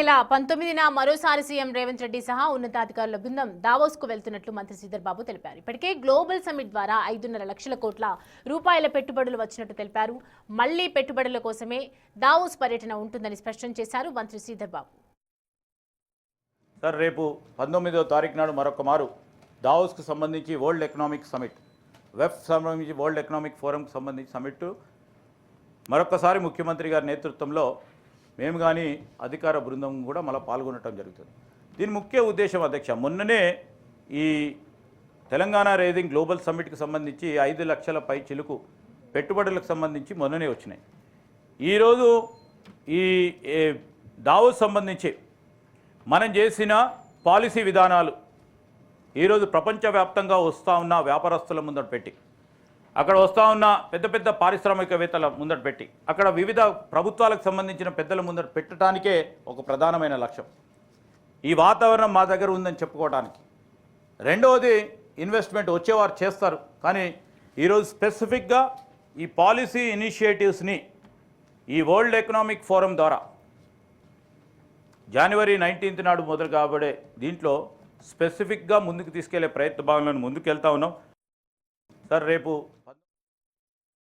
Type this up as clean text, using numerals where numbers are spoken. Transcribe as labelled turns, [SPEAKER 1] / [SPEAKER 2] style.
[SPEAKER 1] నెల 19న మరోసారి సీఎం రేవంత్ రెడ్డి సహా ఉన్నతాధికారుల బృందం దావోస్కు వెళ్తున్నట్లు మంత్రి శ్రీధర్ బాబు తెలిపారు. ఇప్పటికే గ్లోబల్ సమిట్ ద్వారా 5.5 లక్షల కోట్ల రూపాయల పెట్టుబడులు వచ్చినట్టు తెలిపారు. మళ్లీ పెట్టుబడుల కోసమే దావోస్ పర్యటన ఉంటుందని స్పష్టం చేశారు మంత్రి శ్రీధర్ బాబు.
[SPEAKER 2] సార్, రేపు 19వ తారీఖు నాడు మరొక మారు దావోస్కు సంబంధించి వరల్డ్ ఎకనామిక్ సమిట్, వెఫ్ సంబంధించి వరల్డ్ ఎకనామిక్ ఫోరంకి సంబంధించి సమిట్ మరొకసారి ముఖ్యమంత్రి గారి నేతృత్వంలో మేము కానీ అధికార బృందం కూడా మళ్ళీ పాల్గొనడం జరుగుతుంది. దీని ముఖ్య ఉద్దేశం అధ్యక్ష, మొన్ననే ఈ తెలంగాణ రైజింగ్ గ్లోబల్ సమ్మిట్కి సంబంధించి 5 లక్షల పై చిలుకు పెట్టుబడులకు సంబంధించి మొన్ననే వచ్చినాయి. ఈరోజు ఈ దావోస్ సంబంధించి మనం చేసిన పాలసీ విధానాలు ఈరోజు ప్రపంచవ్యాప్తంగా వస్తూ ఉన్న వ్యాపారస్తుల ముందట పెట్టి, అక్కడ వస్తూ ఉన్న పెద్ద పెద్ద పారిశ్రామికవేత్తల ముందట పెట్టి, అక్కడ వివిధ ప్రభుత్వాలకు సంబంధించిన పెద్దల ముందట పెట్టడానికే ఒక ప్రధానమైన లక్ష్యం. ఈ వాతావరణం మా దగ్గర ఉందని చెప్పుకోవడానికి. రెండవది, ఇన్వెస్ట్మెంట్ వచ్చేవారు చేస్తారు, కానీ ఈరోజు స్పెసిఫిక్గా ఈ పాలసీ ఇనిషియేటివ్స్ని ఈ వరల్డ్ ఎకనామిక్ ఫోరం ద్వారా జనవరి 19th నాడు మొదలు కాబడే దీంట్లో స్పెసిఫిక్గా ముందుకు తీసుకెళ్లే ప్రయత్న భాగంలో ముందుకు వెళ్తా ఉన్నాం. సార్, రేపు